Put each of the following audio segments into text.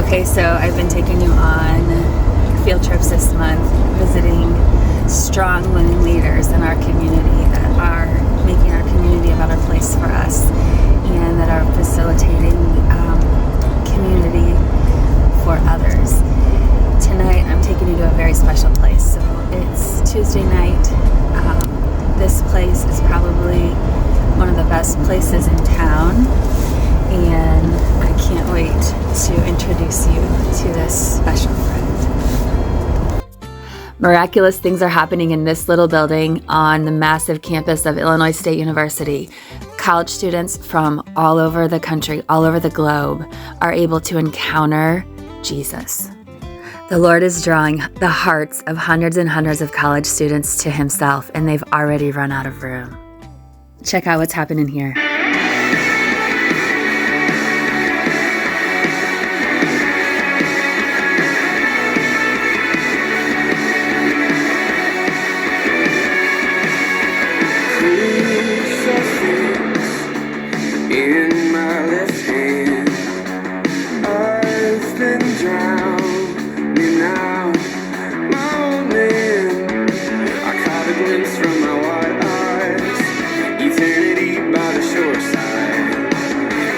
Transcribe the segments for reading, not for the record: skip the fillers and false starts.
Okay, so I've been taking you on field trips this month, visiting strong women leaders in our community that are making our community a better place for us and that are facilitating community for others. Tonight I'm taking you to a very special place. So it's Tuesday night. This place is probably one of the best places in town, and I can't wait to introduce you to this special friend. Miraculous things are happening in this little building on the massive campus of Illinois State University. College students from all over the country, all over the globe, are able to encounter Jesus. The Lord is drawing the hearts of hundreds and hundreds of college students to Himself, and they've already run out of room. Check out what's happening here. In my left hand, I've been drowning out, my old man. I caught a glimpse from my wide eyes, eternity by the shore side.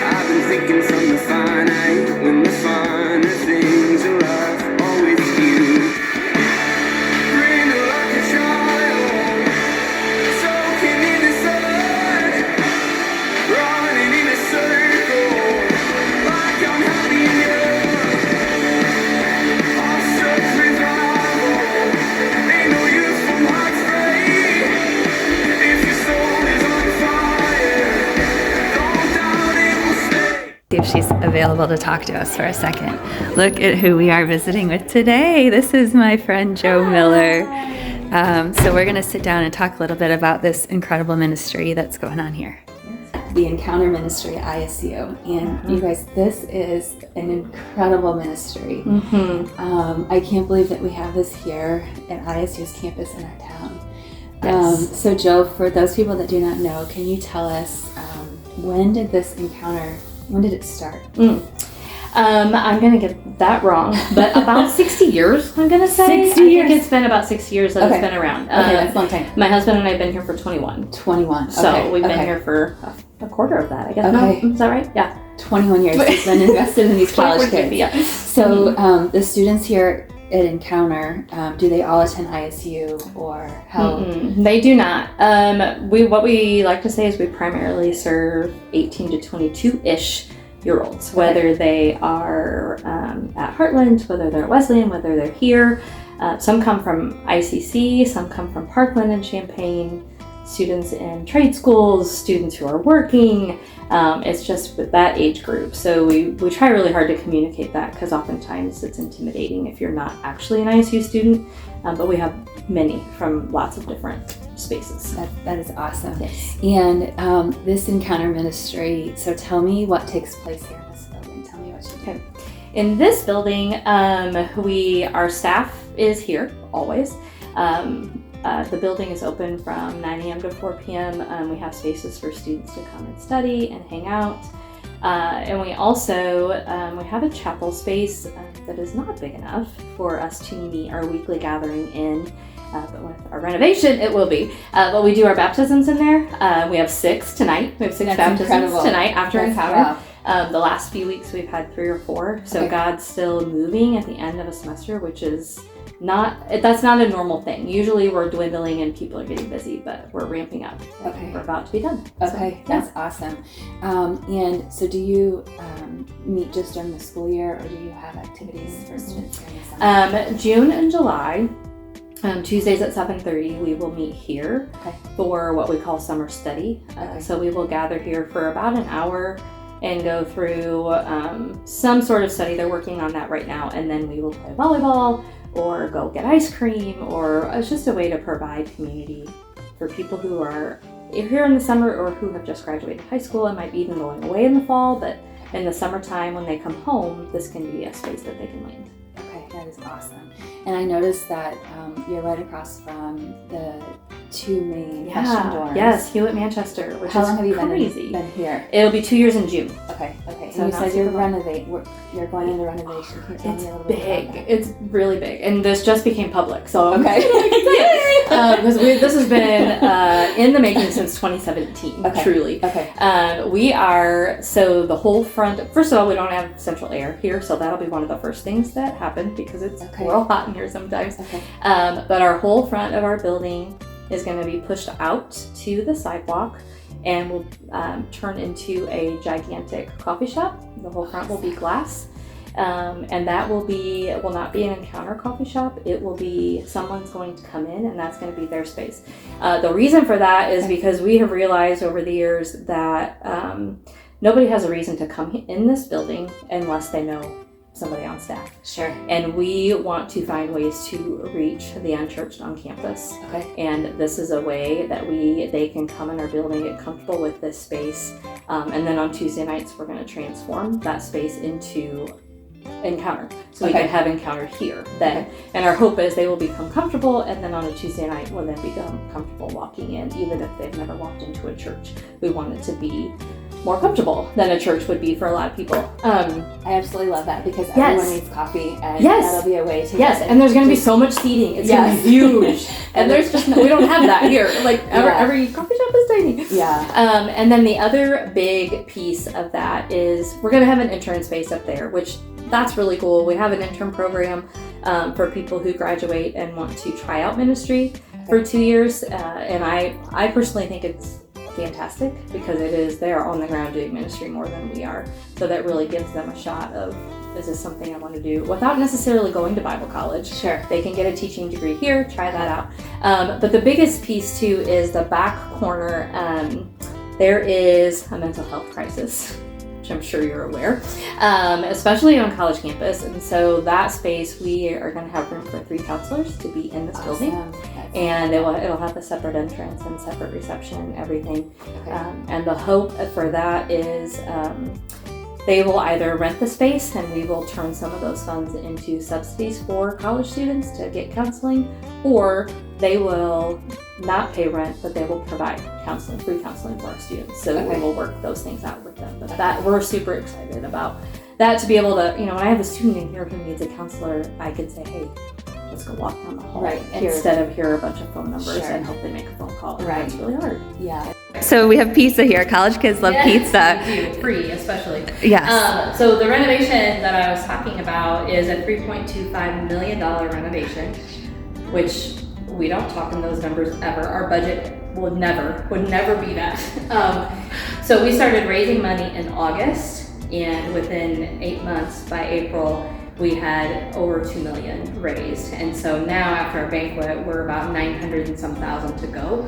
I've been thinking from the finite, when the finer things in life are with you. Bring it like a child, soaking in the sun, running in a circle, like I'm having you. All struck with rival, ain't no use for what's free. If your soul is on fire, don't doubt it will stay. See if she's available to talk to us for a second. Look at who we are visiting with today. This is my friend Jo Miller. So we're going to sit down and talk a little bit about this incredible ministry that's going on here. The Encounter Ministry at ISU. And you guys, this is an incredible ministry. I can't believe that we have this here at ISU's campus in our town. So Jo, for those people that do not know, can you tell us when did this encounter, when did it start? I'm going to get that wrong, but about 60 years, I'm going to say. 60 years? I think it's been about 60 years that it's been around. Okay, that's a long time. My husband and I have been here for 21. 21. So we've been here for a quarter of that, I guess. Okay. No? Is that right? Yeah. 21 years he's been invested in these college kids. Yeah. So the students here at Encounter, do they all attend ISU or how? They do not. What we like to say is we primarily serve 18 to 22-ish year olds, whether they are at Heartland, whether they're at Wesleyan, whether they're here. Some come from ICC, some come from Parkland and Champaign, students in trade schools, students who are working. It's just with that age group. So we try really hard to communicate that, because oftentimes it's intimidating if you're not actually an ISU student, but we have many from lots of different spaces. That is awesome. Yes. And this Encounter Ministry, so tell me what takes place here in this building. Tell me what you do. Okay. In this building, our staff is here always. The building is open from 9 a.m. to 4 p.m. We have spaces for students to come and study and hang out. And we also we have a chapel space that is not big enough for us to meet our weekly gathering in. But with our renovation, it will be. But we do our baptisms in there. We have 6 tonight. We have 6 baptisms tonight after Encounter. Wow. The last few weeks we've had 3 or 4. So God's still moving at the end of a semester, which is that's not a normal thing. Usually we're dwindling and people are getting busy, but we're ramping up. Okay. We're about to be done. Okay, that's awesome. And so do you meet just during the school year, or do you have activities for students during the summer? June and July, Tuesdays at 7:30, we will meet here for what we call summer study. So we will gather here for about an hour and go through some sort of study. They're working on that right now, and then we will play volleyball or go get ice cream, or it's just a way to provide community for people who are here in the summer or who have just graduated high school and might be even going away in the fall, but in the summertime when they come home, this can be a space that they can land. Okay, that is awesome. And I noticed that you're right across from the two main Hessian doors. Yes, Hewlett Manchester, which How is long have you crazy. been here? It'll be 2 years in June. Okay. So And you not said you're super long. you're going into renovation. Can you tell me a little bit Big. about that? It's really big, and this just became public. So Okay. because this has been in the making since 2017. Okay. Truly. Okay. We are, so the whole front, first of all, we don't have central air here, so that'll be one of the first things that happen because it's real hot in here sometimes. Okay. But our whole front of our building is going to be pushed out to the sidewalk and will turn into a gigantic coffee shop. The whole front will be glass. And that will not be an Encounter coffee shop. It will be someone's going to come in and that's going to be their space. The reason for that is because we have realized over the years that nobody has a reason to come in this building unless they know somebody on staff. Sure. And we want to find ways to reach the unchurched on campus. Okay. And this is a way that they can come in our building, get comfortable with this space. And then on Tuesday nights, we're going to transform that space into Encounter. So we can have Encounter here then. Okay. And our hope is they will become comfortable, and then on a Tuesday night will then become comfortable walking in, even if they've never walked into a church. We want it to be more comfortable than a church would be for a lot of people. I absolutely love that because everyone needs coffee, and that'll be a way to Yes, and there's going to be so much seating. It's going to be huge. And there's just we don't have that here. Like every coffee shop is tiny. Yeah. And then the other big piece of that is we're going to have an intern space up there, which that's really cool. We have an intern program for people who graduate and want to try out ministry for 2 years. And I personally think it's fantastic because they're on the ground doing ministry more than we are. So that really gives them a shot of, is this something I want to do without necessarily going to Bible college? Sure. They can get a teaching degree here, try that out. But the biggest piece too is the back corner. There is a mental health crisis, which I'm sure you're aware, especially on college campus. And so that space, we are going to have room for 3 counselors to be in this building. And it'll have a separate entrance and separate reception and everything. Okay. And the hope for that is they will either rent the space and we will turn some of those funds into subsidies for college students to get counseling, or they will not pay rent, but they will provide counseling, free counseling for our students. So we will work those things out with them. But that we're super excited about that, to be able to, when I have a student in here who needs a counselor, I can say, hey, let's go walk down the hall. Right. Instead of hear a bunch of phone numbers and hope they make a phone call. Right. It's really hard. Yeah. So we have pizza here. College kids love pizza. We do. Free, especially. Yes. So the renovation that I was talking about is a $3.25 million renovation, which we don't talk in those numbers ever. Our budget would never be that. So we started raising money in August, and within 8 months, by April, we had over $2 million raised. And so now after our banquet, we're about 900 and some thousand to go,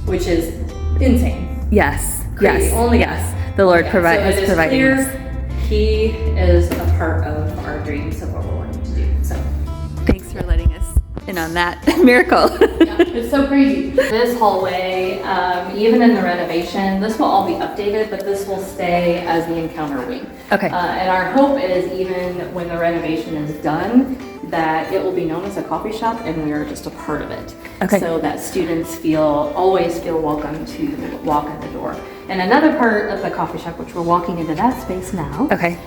which is insane. Yes. Crazy. Yes. Only yes. The Lord so has it is provided clear us. He is a part of our dreams of what we're wanting to do. So Thanks for letting us in on that miracle. yeah, it's so crazy. This hallway, even in the renovation, this will all be updated, but this will stay as the Encounter wing. Okay. And our hope is even when the renovation is done, that it will be known as a coffee shop and we are just a part of it. Okay. So that students always feel welcome to walk in the door. And another part of the coffee shop, which we're walking into that space now, Okay.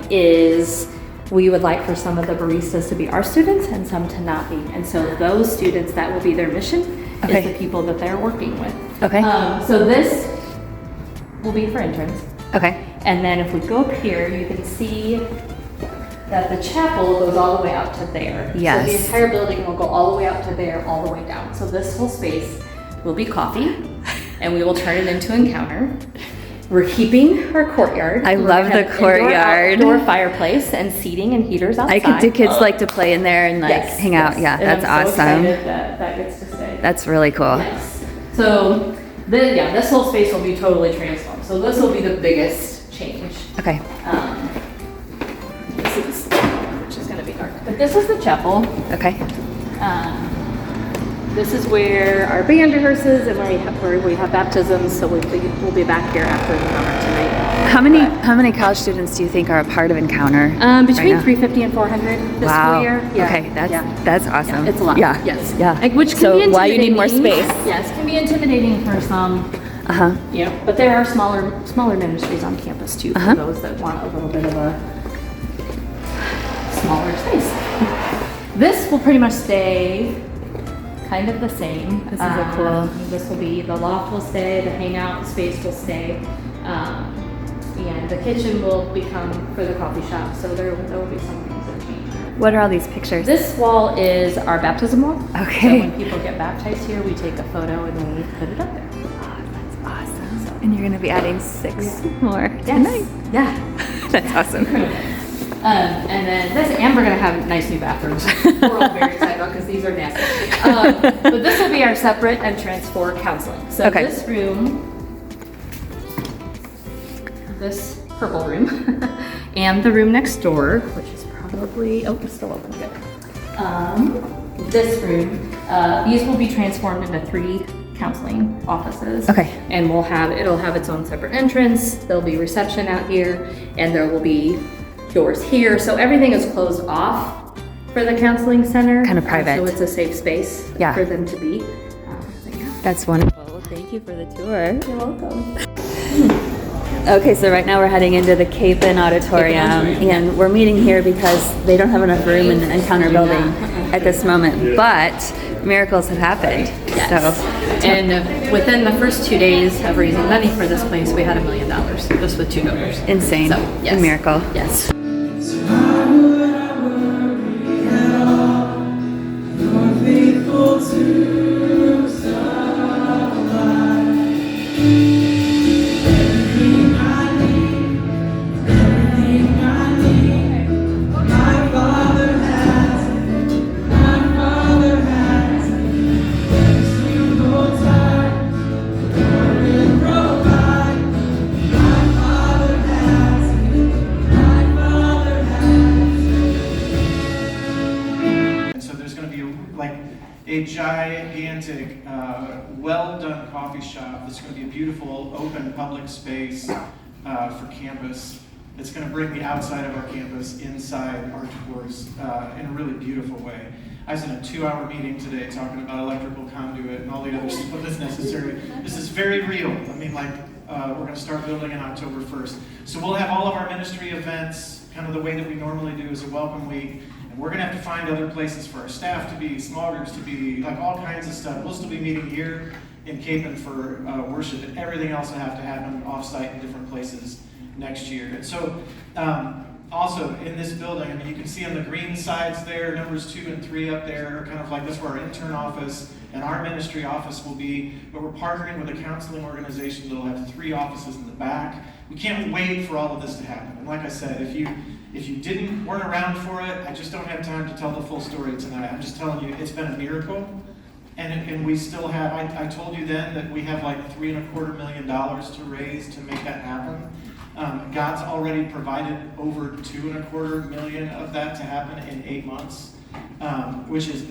is we would like for some of the baristas to be our students and some to not be. And so those students, that will be their mission, Okay. is the people that they're working with. Okay. So this will be for interns. Okay. And then if we go up here, you can see that the chapel goes all the way out to there. Yes. So the entire building will go all the way out to there, all the way down. So this whole space will be coffee, and we will turn it into Encounter. We're keeping our courtyard. I We're love gonna the have courtyard. Indoor fireplace and seating and heaters outside. Do kids like to play in there and Yes, hang out? yes. Yeah, And that's I'm so awesome. excited that gets to stay. That's really cool. Yes. So this whole space will be totally transformed. So this will be the biggest change. Okay. This is, which is going to be dark. But this is the chapel. Okay. This is where our band rehearses and where we have baptisms. So we'll be back here after the summer tonight. How many college students do you think are a part of Encounter? Between now? 350 and 400 this Wow. school year. Yeah. Okay, that's awesome. Yeah, it's a lot. Yeah. Yes. Yeah. Like, which can So be why you need more intimidating. space? Yes, can be intimidating for some. You know, but there are smaller ministries on campus too for those that want a little bit of a smaller space. This will pretty much stay kind of the same. This is a cool. This will be, the loft will stay, the hangout space will stay, and the kitchen will become for the coffee shop. So there will be some things that change. What are all these pictures? This wall is our baptism wall. Okay. So when people get baptized here, we take a photo and then we put it up there. Awesome. And you're going to be adding 6 more tonight. Yeah. That's awesome. And then this, and we're gonna have nice new bathrooms. We're all very excited about because these are nasty. But this will be our separate entrance for counseling. So Okay. this room, this purple room, and the room next door, which is probably, oh, it's still open, good. This room, these will be transformed into 3 counseling offices. Okay. And it'll have its own separate entrance. There'll be reception out here, and there will be doors here. So everything is closed off for the counseling center. Kind of private. So it's a safe space Yeah. for them to be. That's wonderful. Well, thank you for the tour. You're welcome. Okay, so right now we're heading into the Capon Auditorium, and we're meeting here because they don't have enough room in the Encounter building at this moment, but miracles have happened. Yes. And within the first 2 days of raising money for this place, we had $1 million just with 2 donors. So, insane. So, yes. A miracle. Yes. And so there's going to be like a gigantic, well-done coffee shop. That's going to be a beautiful, open, public space for campus. It's going to bring the outside of our campus inside our tours in a really beautiful way. I was in a 2-hour meeting today talking about electrical conduit and all the other stuff that's necessary. This is very real. I mean, like, we're going to start building on October 1st. So we'll have all of our ministry events, kind of the way that we normally do as a welcome week. And we're going to have to find other places for our staff to be, small groups to be, like all kinds of stuff. We'll still be meeting here in Capon for worship, and everything else will have to happen off-site in different places next year. And so, also in this building, I mean, you can see on the green sides there, numbers 2 and 3 up there are kind of like, that's where our intern office and our ministry office will be, but we're partnering with a counseling organization that'll have 3 offices in the back. We can't wait for all of this to happen. And like I said, if you weren't around for it, I just don't have time to tell the full story tonight. I'm just telling you, it's been a miracle. And we still have, I told you then that we have like $3.25 million to raise to make that happen. God's already provided over $2.25 million of that to happen in 8 months, which is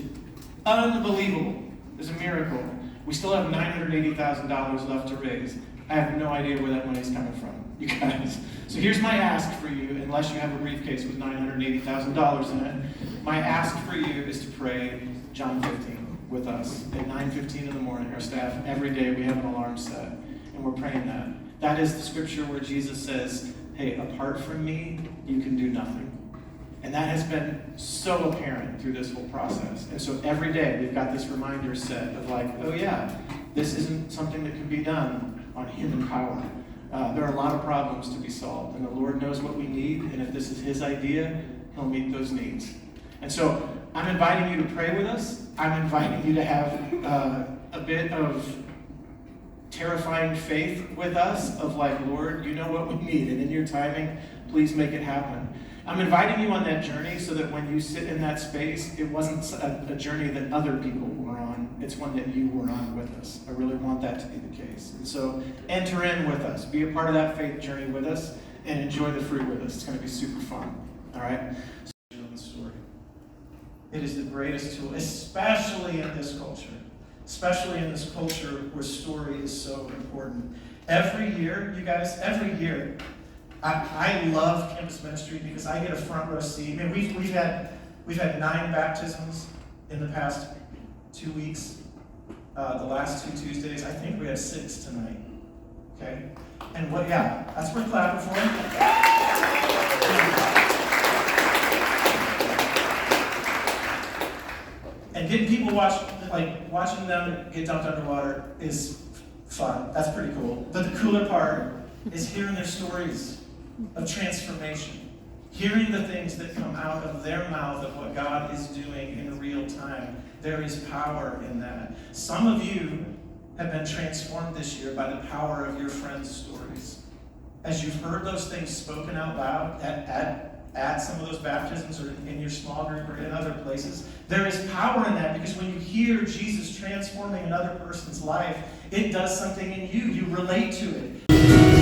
unbelievable. It's a miracle. We still have $980,000 left to raise. I have no idea where that money's coming from, you guys. So here's my ask for you, unless you have a briefcase with $980,000 in it. My ask for you is to pray John 15 with us at 9:15 in the morning. Our staff, every day we have an alarm set, and we're praying that. That is the scripture where Jesus says, hey, apart from me, you can do nothing. And that has been so apparent through this whole process. And so every day we've got this reminder set of like, oh yeah, this isn't something that can be done on human power. There are a lot of problems to be solved, and the Lord knows what we need, and if this is His idea, He'll meet those needs. And so I'm inviting you to pray with us. I'm inviting you to have a bit of terrifying faith with us of like, Lord, you know what we need, and in your timing, please make it happen. I'm inviting you on that journey so that when you sit in that space, it wasn't a journey that other people were on. It's one that you were on with us. I really want that to be the case. And so enter in with us. Be a part of that faith journey with us and enjoy the fruit with us. It's going to be super fun. All right? Story. It is the greatest tool, especially in this culture. Especially in this culture where story is so important. Every year, you guys, every year, I love campus ministry because I get a front row seat. I mean, we've had 9 baptisms in the past 2 weeks. The last 2 Tuesdays, I think we have 6 tonight. Okay? And that's worth clapping for. And getting people watching them get dumped underwater is fun. That's pretty cool. But the cooler part is hearing their stories of transformation. Hearing the things that come out of their mouth of what God is doing in real time. There is power in that. Some of you have been transformed this year by the power of your friends' stories. As you've heard those things spoken out loud at some of those baptisms or in your small group or in other places, there is power in that because when you hear Jesus transforming another person's life, it does something in you. You relate to it.